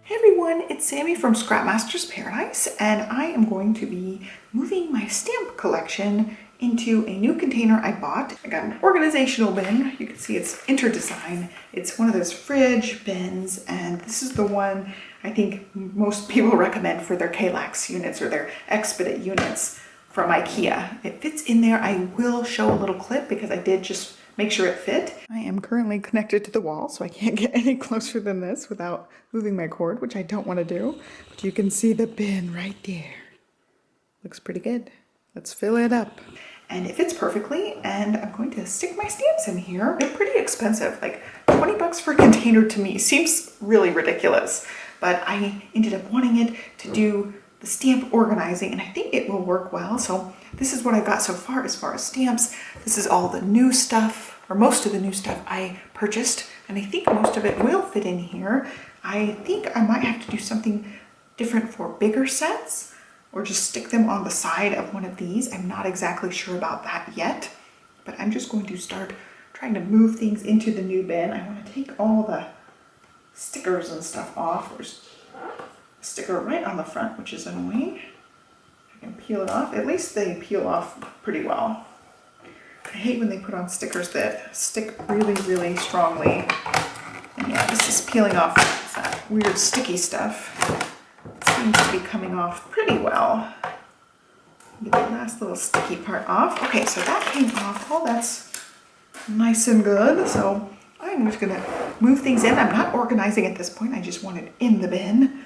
Hey everyone, it's Sammy from Scrapmasters Paradise, and I am going to be moving my stamp collection into a new container I bought. I got an organizational bin. You can see it's InterDesign. It's one of those fridge bins, and this is the one I think most people recommend for their Kallax units or their Expedit units from IKEA. It fits in there. I will show a little clip because I did just make sure it fit. I am currently connected to the wall, so I can't get any closer than this without moving my cord, which I don't want to do. But you can see the bin right there. Looks pretty good. Let's fill it up. And it fits perfectly, and I'm going to stick my stamps in here. They're pretty expensive, like 20 bucks for a container to me seems really ridiculous, but I ended up wanting it to do the stamp organizing, and I think it will work well. So this is what I got so far as stamps. This is all the new stuff, or most of the new stuff I purchased, and I think most of it will fit in here. I think I might have to do something different for bigger sets, or just stick them on the side of one of these. I'm not exactly sure about that yet, but I'm just going to start trying to move things into the new bin. I want to take all the stickers and stuff off. There's a sticker right on the front, which is annoying. I can peel it off. At least they peel off pretty well. I hate when they put on stickers that stick really, really strongly. And yeah, this is peeling off that weird sticky stuff. It seems to be coming off pretty well. Get the last little sticky part off. Okay, so that came off. Oh, that's nice and good. So I'm just gonna move things in. I'm not organizing at this point. I just want it in the bin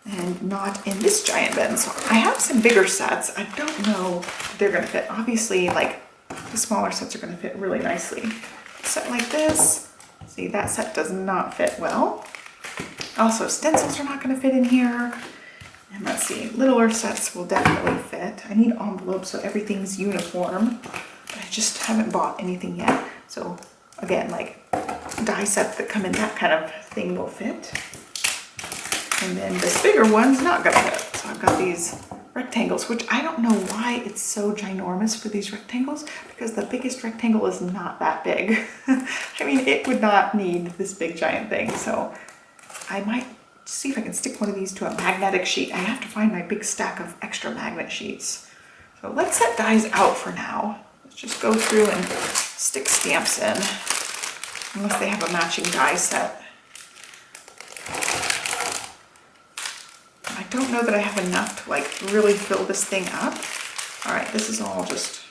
and not in this giant bin. So I have some bigger sets. I don't know if they're gonna fit. Obviously, like the smaller sets are gonna fit really nicely. A set like this, see, that set does not fit well. Also, stencils are not gonna fit in here. And let's see, littler sets will definitely fit. I need envelopes so everything's uniform, but I just haven't bought anything yet. So again, like die sets that come in that kind of thing will fit. And then this bigger one's not gonna fit. So I've got these rectangles, which I don't know why it's so ginormous for these rectangles, because the biggest rectangle is not that big. I mean, it would not need this big giant thing. So I might see if I can stick one of these to a magnetic sheet. I have to find my big stack of extra magnet sheets. So let's set dies out for now. Let's just go through and stick stamps in, unless they have a matching die set. I don't know that I have enough to like really fill this thing up. All right, this is all just,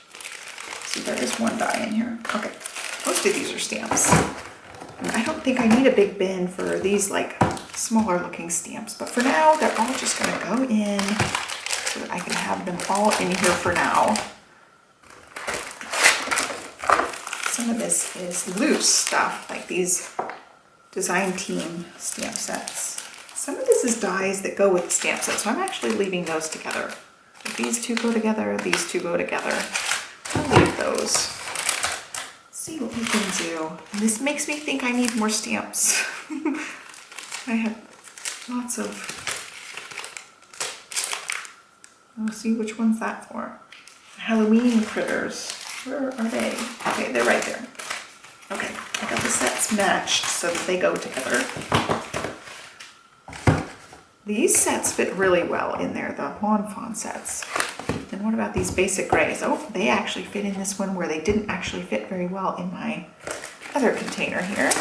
see, there is one die in here. Okay, most of these are stamps. And I don't think I need a big bin for these like smaller looking stamps, but for now they're all just gonna go in so that I can have them all in here for now. Some of this is loose stuff, like these design team stamp sets. Some of this is dies that go with the stamp set, so I'm actually leaving those together. If these two go together, these two go together. I'll leave those. See what we can do. And this makes me think I need more stamps. I have lots of, oh, see, which one's that for? Halloween critters. Where are they? Okay, they're right there. Okay, I got the sets matched so that they go together. These sets fit really well in there, the Lawn Fawn sets. And what about these basic grays? Oh, they actually fit in this one where they didn't actually fit very well in my other container here.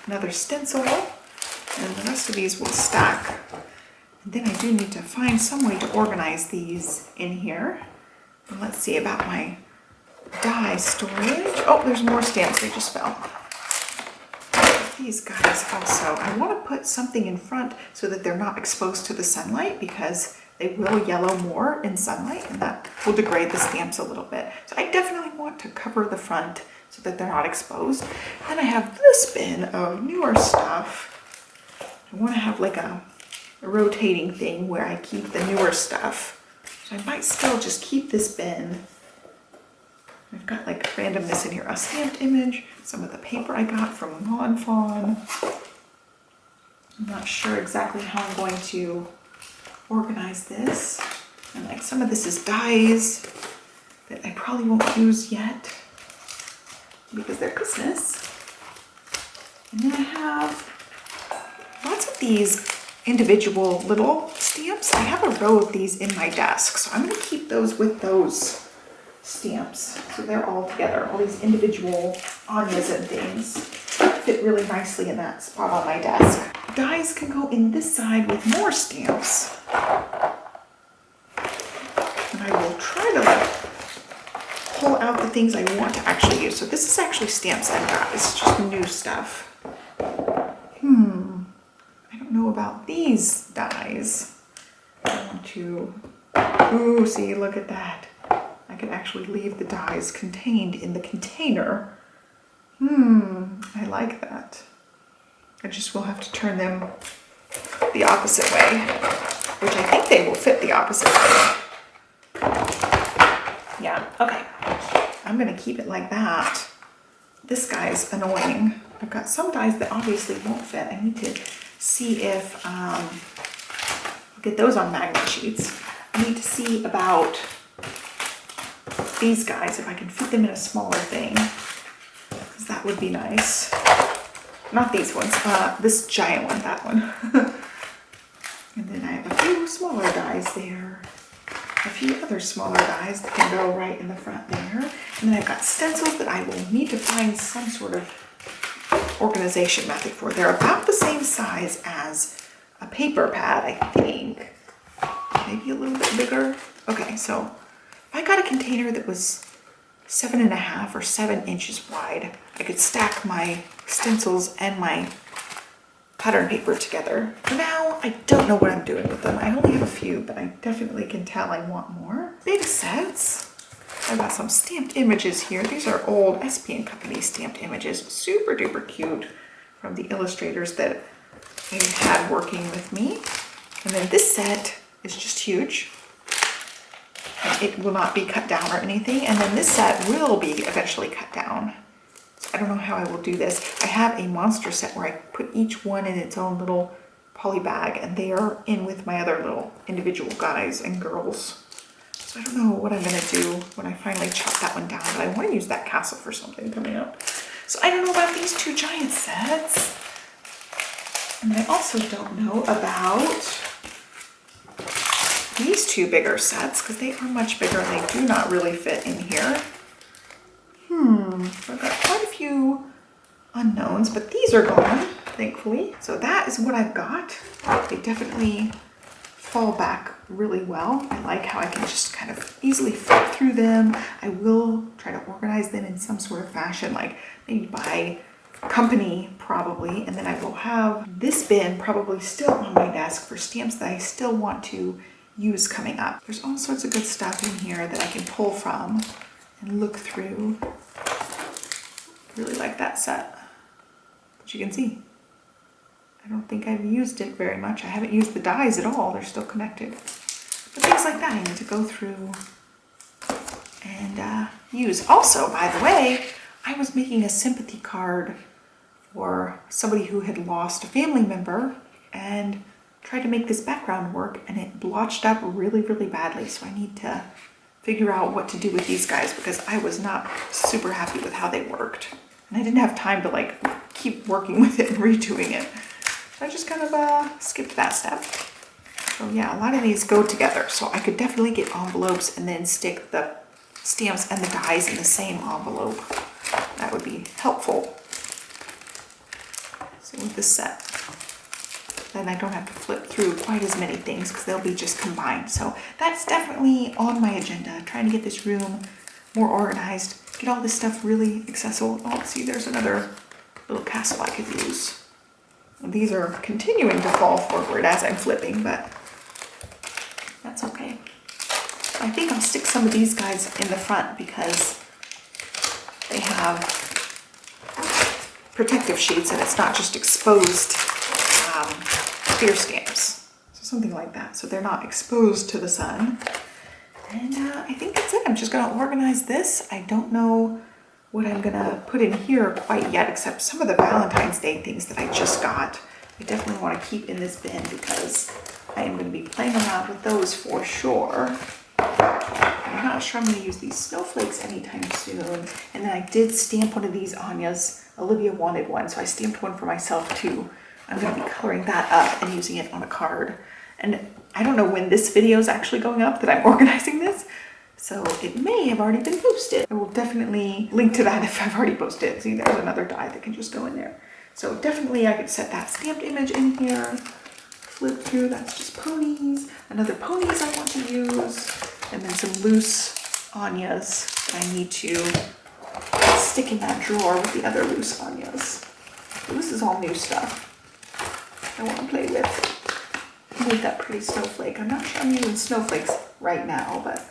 Another stencil, and the rest of these will stack. And then I do need to find some way to organize these in here. And let's see about my die storage. Oh, there's more stamps, they just fell. These guys also, I want to put something in front so that they're not exposed to the sunlight, because they will yellow more in sunlight and that will degrade the stamps a little bit. So I definitely want to cover the front so that they're not exposed. Then I have this bin of newer stuff. I want to have like a rotating thing where I keep the newer stuff. So I might still just keep this bin. I've got like randomness in here, a stamped image, some of the paper I got from Lawn Fawn. I'm not sure exactly how I'm going to organize this. And like some of this is dies that I probably won't use yet because they're Christmas. And then I have lots of these individual little stamps. I have a row of these in my desk, so I'm going to keep those with those stamps. So they're all together. All these individual Anya's and things fit really nicely in that spot on my desk. Dies can go in this side with more stamps. And I will try to like pull out the things I want to actually use. So this is actually stamps and dies, just new stuff. I don't know about these dies. I want to, ooh, see, look at that. I can actually leave the dies contained in the container. I like that. I just will have to turn them the opposite way, which I think they will fit the opposite way. Yeah, okay. I'm gonna keep it like that. This guy's annoying. I've got some dies that obviously won't fit. I need to see if, get those on magnet sheets. I need to see about these guys, if I can fit them in a smaller thing, because that would be nice. Not these ones, this giant one, that one. And then I have a few smaller dies there. A few other smaller dies that can go right in the front there. And then I've got stencils that I will need to find some sort of organization method for. They're about the same size as a paper pad, I think. Maybe a little bit bigger. Okay, so if I got a container that was 7.5 or 7 inches wide, I could stack my stencils and my pattern paper together. For now, I don't know what I'm doing with them. I only have a few, but I definitely can tell I want more. Big sets. I've got some stamped images here. These are old SP & Company stamped images. Super duper cute from the illustrators that I had working with me. And then this set is just huge. And it will not be cut down or anything. And then this set will be eventually cut down. So I don't know how I will do this. I have a monster set where I put each one in its own little poly bag, and they are in with my other little individual guys and girls. So I don't know what I'm gonna do when I finally chop that one down, but I want to use that castle for something coming up. So I don't know about these two giant sets. And I also don't know about these two bigger sets, because they are much bigger and they do not really fit in here. I've got quite a few unknowns, but these are gone, thankfully. So that is what I've got. They definitely fall back really well. I like how I can just kind of easily flip through them. I will try to organize them in some sort of fashion, like maybe by company probably, and then I will have this bin probably still on my desk for stamps that I still want to use coming up. There's all sorts of good stuff in here that I can pull from and look through. Really like that set, but you can see I don't think I've used it very much. I haven't used the dies at all. They're still connected, but things like that I need to go through and use. Also, by the way, I was making a sympathy card for somebody who had lost a family member and tried to make this background work, and it blotched up really, really badly. So I need to figure out what to do with these guys, because I was not super happy with how they worked. And I didn't have time to like keep working with it and redoing it. So I just kind of skipped that step. So yeah, a lot of these go together. So I could definitely get envelopes and then stick the stamps and the dies in the same envelope. That would be helpful. So with this set, then I don't have to flip through quite as many things because they'll be just combined. So that's definitely on my agenda, trying to get this room more organized, get all this stuff really accessible. Oh, see, there's another little castle I could use. And these are continuing to fall forward as I'm flipping, but that's okay. I think I'll stick some of these guys in the front because they have protective sheets and it's not just exposed clear stamps. So something like that. So they're not exposed to the sun. And I think that's it. I'm just going to organize this. I don't know what I'm going to put in here quite yet, except some of the Valentine's Day things that I just got. I definitely want to keep in this bin because I am going to be playing around with those for sure. I'm not sure I'm going to use these snowflakes anytime soon. And then I did stamp one of these Anya's. Olivia wanted one, so I stamped one for myself too. I'm going to be coloring that up and using it on a card. And I don't know when this video is actually going up that I'm organizing this, so it may have already been posted. I will definitely link to that if I've already posted it. See, there's another die that can just go in there. So definitely I could set that stamped image in here, flip through, that's just ponies, another ponies I want to use, and then some loose Anyas that I need to stick in that drawer with the other loose Anyas. So this is all new stuff I want to play with. I made that pretty snowflake. I'm not sure I'm using snowflakes right now, but...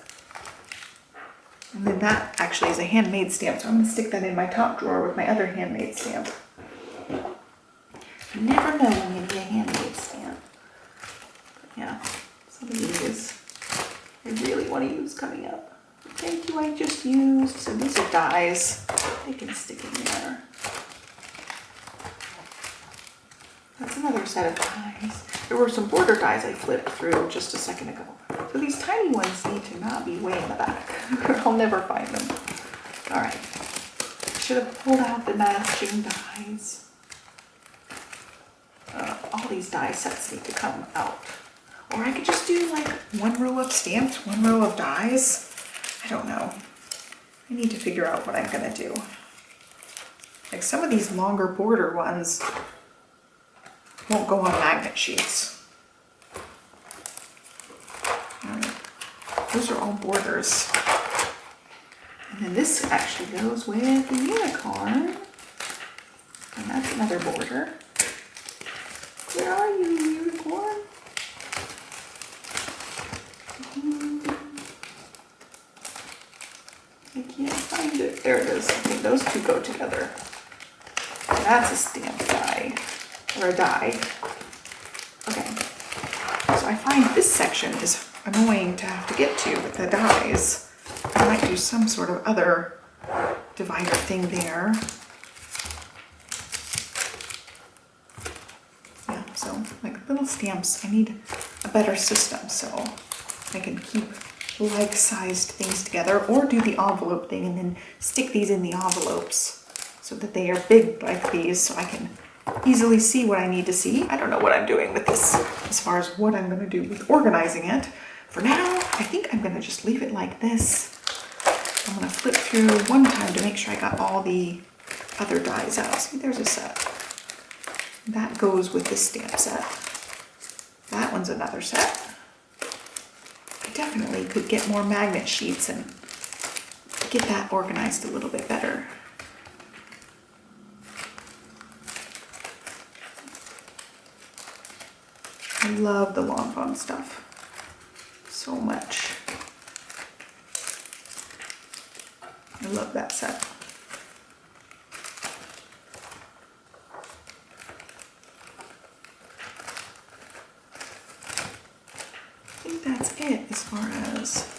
And then that actually is a handmade stamp, so I'm going to stick that in my top drawer with my other handmade stamp. You never know when you need a handmade stamp. But yeah, some of these I really want to use coming up. Thank you, I just used. So these are dies. They can stick in there. That's another set of dies. There were some border dies I flipped through just a second ago. So these tiny ones need to not be way in the back. I'll never find them. All right. I should have pulled out the matching dies. All these die sets need to come out. Or I could just do like one row of stamps, one row of dies. I don't know. I need to figure out what I'm gonna do. Like some of these longer border ones won't go on magnet sheets. Those are all borders. And then this actually goes with the unicorn. And that's another border. Where are you, unicorn? I can't find it. There it is. I think those two go together. That's a stamp die. Or a die. Okay. So I find this section is annoying to have to get to with the dies. I might do some sort of other divider thing there. Yeah, so like little stamps, I need a better system so I can keep like-sized things together, or do the envelope thing and then stick these in the envelopes so that they are big like these so I can easily see what I need to see. I don't know what I'm doing with this as far as what I'm going to do with organizing it. For now, I think I'm going to just leave it like this. I'm going to flip through one time to make sure I got all the other dies out. See, there's a set. That goes with this stamp set. That one's another set. I definitely could get more magnet sheets and get that organized a little bit better. I love the Lawn Fawn stuff so much. I love that set. I think that's it as far as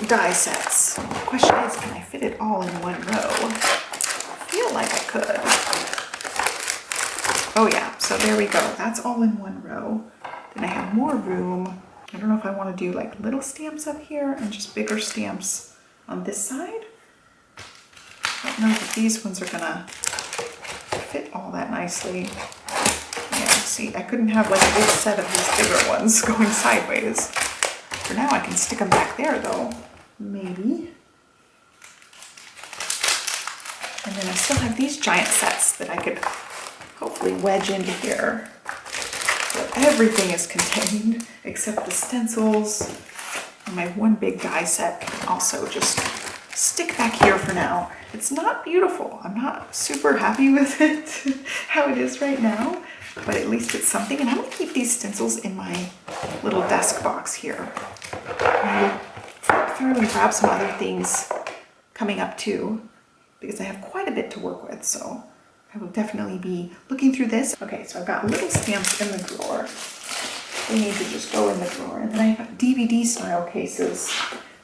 die sets. The question is, can I fit it all in one row? I feel like I could. Oh yeah, so there we go. That's all in one row. Then I have more room. I don't know if I want to do like little stamps up here and just bigger stamps on this side. I don't know if these ones are gonna fit all that nicely. Yeah, see, I couldn't have like a big set of these bigger ones going sideways. For now, I can stick them back there though, maybe. And then I still have these giant sets that I could hopefully wedge into here. So everything is contained except the stencils. And my one big die set can also just stick back here for now. It's not beautiful. I'm not super happy with it, how it is right now, but at least it's something. And I'm gonna keep these stencils in my little desk box here. I'll flip through and grab some other things coming up too, because I have quite a bit to work with, so I will definitely be looking through this. Okay, so I've got little stamps in the drawer. They need to just go in the drawer. And then I have DVD style cases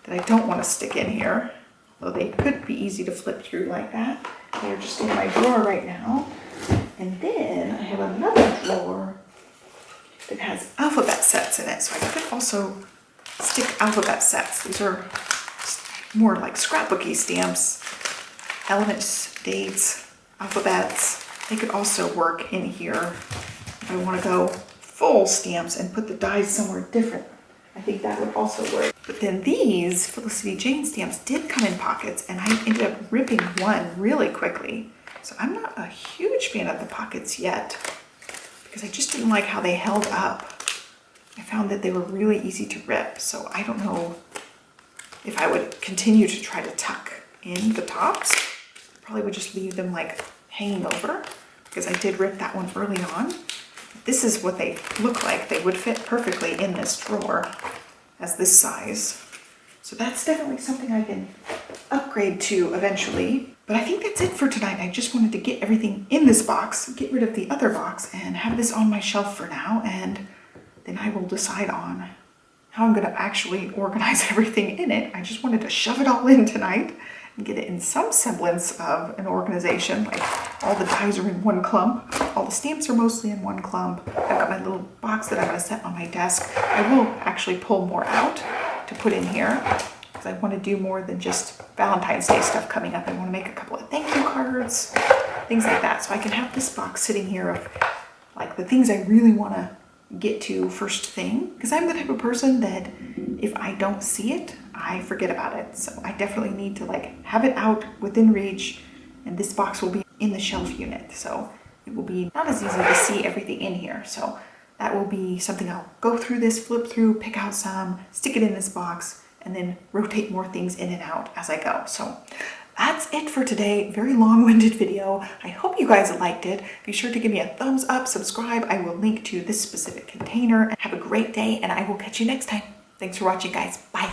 that I don't want to stick in here, though they could be easy to flip through like that. They're just in my drawer right now. And then I have another drawer that has alphabet sets in it, so I could also stick alphabet sets. These are more like scrapbooky stamps, elements, dates, alphabets. They could also work in here if I want to go full stamps and put the dies somewhere different. I think that would also work. But then these Felicity Jane stamps did come in pockets, and I ended up ripping one really quickly. So I'm not a huge fan of the pockets yet because I just didn't like how they held up. I found that they were really easy to rip, so I don't know if I would continue to try to tuck in the tops. Probably would just leave them like hanging over because I did rip that one early on. This is what they look like. They would fit perfectly in this drawer as this size. So that's definitely something I can upgrade to eventually. But I think that's it for tonight. I just wanted to get everything in this box, get rid of the other box, and have this on my shelf for now. And then I will decide on how I'm gonna actually organize everything in it. I just wanted to shove it all in tonight and get it in some semblance of an organization. Like all the dies are in one clump, all the stamps are mostly in one clump. I've got my little box that I'm gonna set on my desk. I will actually pull more out to put in here because I want to do more than just Valentine's Day stuff coming up. I want to make a couple of thank you cards, things like that. So I can have this box sitting here of like the things I really want to get to first thing, because I'm the type of person that if I don't see it, I forget about it. So I definitely need to like have it out within reach, and this box will be in the shelf unit. So it will be not as easy to see everything in here. So that will be something I'll go through this, flip through, pick out some, stick it in this box, and then rotate more things in and out as I go. So that's it for today. Very long-winded video. I hope you guys liked it. Be sure to give me a thumbs up, subscribe. I will link to this specific container. Have a great day, and I will catch you next time. Thanks for watching, guys. Bye.